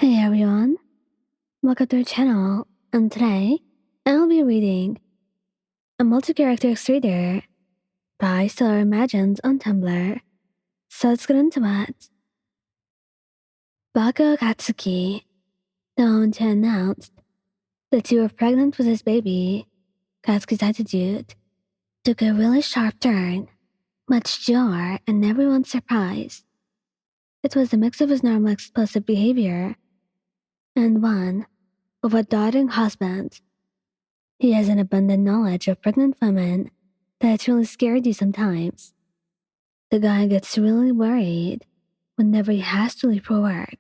Hey everyone, welcome to our channel, and today I'll be reading a multi-character reader by Stellar Imagines on Tumblr. So let's get into it. Bago Katsuki, the one announced that she was pregnant with his baby. Katsuki's attitude took a really sharp turn, much joy and everyone's surprise. It was a mix of his normal explosive behavior and one of a doting husband. He has an abundant knowledge of pregnant women that really scared you sometimes. The guy gets really worried whenever he has to leave for work.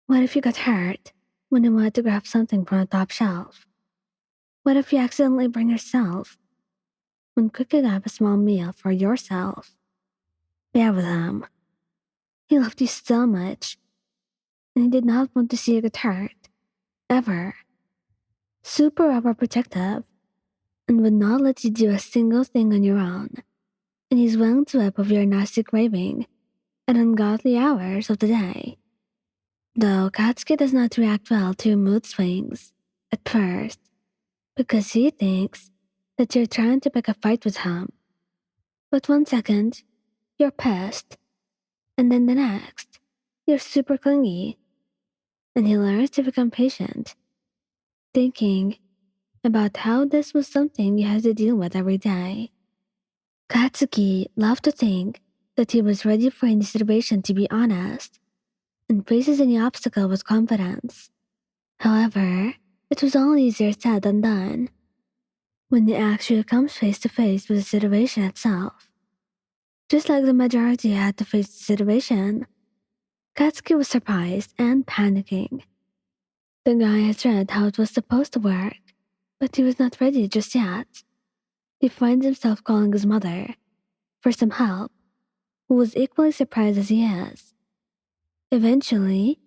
What if you got hurt when you wanted to grab something from the top shelf? What if you accidentally burn yourself when cooking up a small meal for yourself? Bear with him. He loved you so much, and he did not want to see you get hurt, ever. Super overprotective, and would not let you do a single thing on your own. And he's willing to whip of your nasty craving at ungodly hours of the day. Though Katsuki does not react well to your mood swings at first, because he thinks that you're trying to pick a fight with him. But 1 second, you're pissed, and then the next, you're super clingy, and he learns to become patient, thinking about how this was something you had to deal with every day. Katsuki loved to think that he was ready for any situation, to be honest, and faces any obstacle with confidence. However, it was all easier said than done when he actually comes face to face with the situation itself. Just like the majority had to face the situation, Katsuki was surprised and panicking. The guy had read how it was supposed to work, but he was not ready just yet. He finds himself calling his mother for some help, who was equally surprised as he is. Eventually,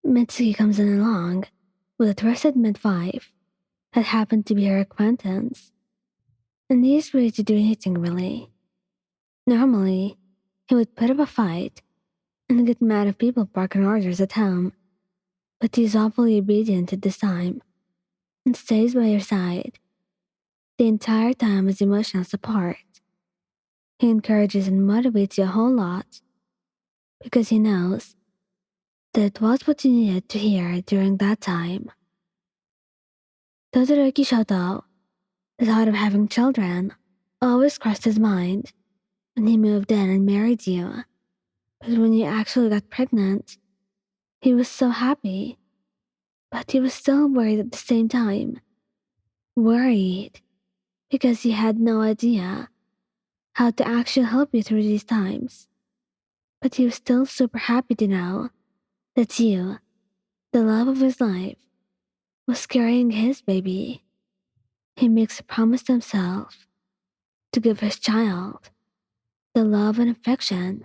Mitsuki comes in along with a trusted midwife that happened to be her acquaintance, and he is ready to do anything really. Normally, he would put up a fight and get mad if people barking orders at him, but he's awfully obedient at this time and stays by your side the entire time as emotional support. He encourages and motivates you a whole lot because he knows that it was what you needed to hear during that time. Todoroki Shouto, the thought of having children, always crossed his mind when he moved in and married you. But when you actually got pregnant, he was so happy. But he was still worried at the same time. Worried because he had no idea how to actually help you through these times. But he was still super happy to know that you, the love of his life, was carrying his baby. He makes a promise to himself to give his child the love and affection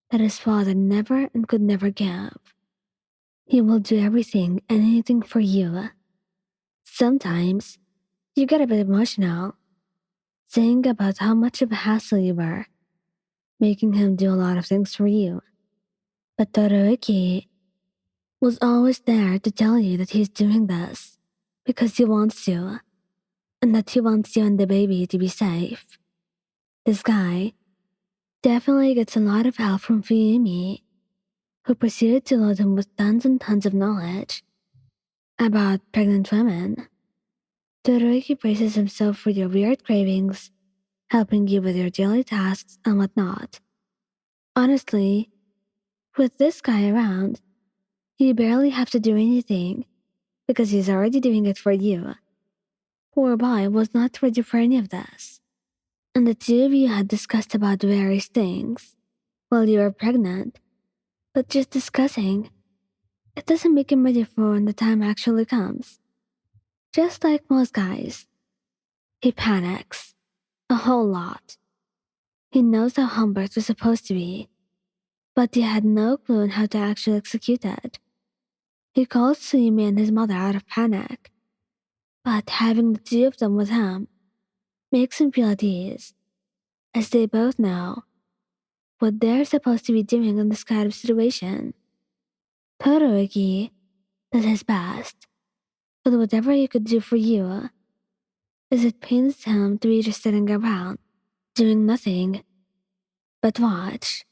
that his father never and could never give. He will do everything and anything for you. Sometimes you get a bit emotional, saying about how much of a hassle you were, making him do a lot of things for you. But Todoroki was always there to tell you that he's doing this because he wants to, and that he wants you and the baby to be safe. This guy definitely gets a lot of help from Fuyumi, who proceeded to load him with tons and tons of knowledge about pregnant women. Todoroki praises himself for your weird cravings, helping you with your daily tasks and whatnot. Honestly, with this guy around, you barely have to do anything because he's already doing it for you. Poor boy was not ready for any of this. And the two of you had discussed about various things while you were pregnant, but just discussing, it doesn't make him ready for when the time actually comes. Just like most guys, he panics a whole lot. He knows how homework was supposed to be, but he had no clue on how to actually execute it. He calls Suyumi and his mother out of panic, but having the two of them with him makes him feel at ease, as they both know what they're supposed to be doing in this kind of situation. Todoroki does his best, but whatever he could do for you is it pains him to be just sitting around, doing nothing but watch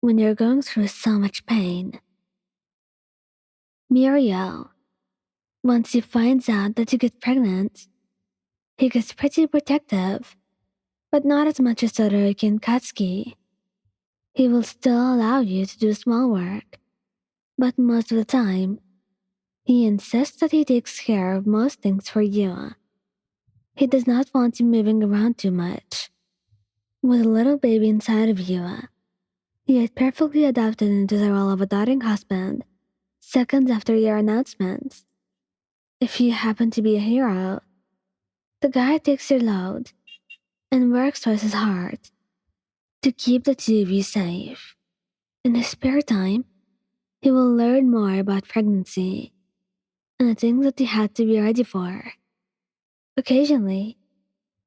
when you're going through so much pain. Mirio, once he finds out that you get pregnant, he gets pretty protective, but not as much as Todoroki and Katsuki. He will still allow you to do small work, but most of the time, he insists that he takes care of most things for you. He does not want you moving around too much. With a little baby inside of you, he had perfectly adapted into the role of a doting husband seconds after your announcements. If you happen to be a hero, the guy takes your load and works twice as hard to keep the two of you safe. In his spare time, he will learn more about pregnancy and the things that you have to be ready for. Occasionally,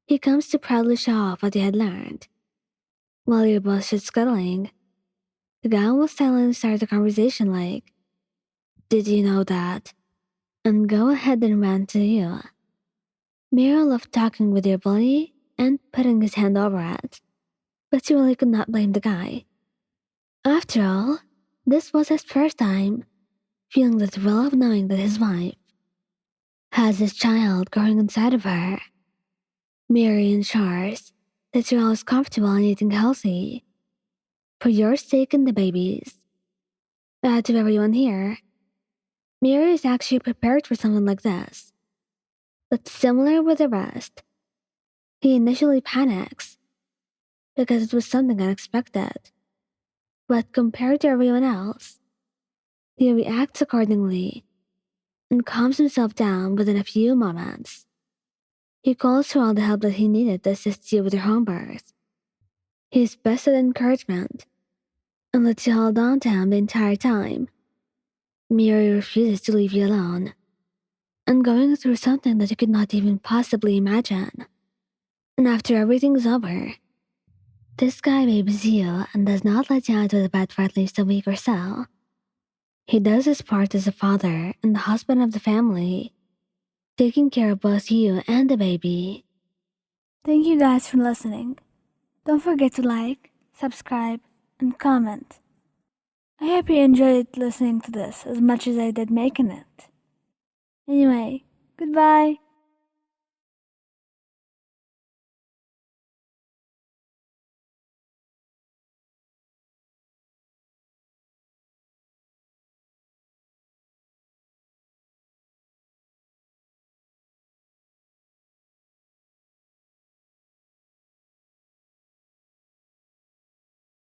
he comes to proudly show off what he had learned. While you're both just scuttling, the guy will silently start a conversation like, "Did you know that?" and go ahead and rant to you. Miro loved talking with your bully and putting his hand over it, but you really could not blame the guy. After all, this was his first time feeling the thrill of knowing that his wife has his child growing inside of her. Mary ensures that you're always comfortable and eating healthy, for your sake and the baby's. To everyone here, Mary is actually prepared for something like this. But similar with the rest, he initially panics because it was something unexpected. But compared to everyone else, he reacts accordingly and calms himself down within a few moments. He calls for all the help that he needed to assist you with your home birth. He is best at encouragement and lets you hold on to him the entire time. Miri refuses to leave you alone and going through something that you could not even possibly imagine. And after everything's over, this guy babies you and does not let you out of the bed for at least a week or so. He does his part as a father and the husband of the family, taking care of both you and the baby. Thank you guys for listening. Don't forget to like, subscribe, and comment. I hope you enjoyed listening to this as much as I did making it. Anyway, goodbye.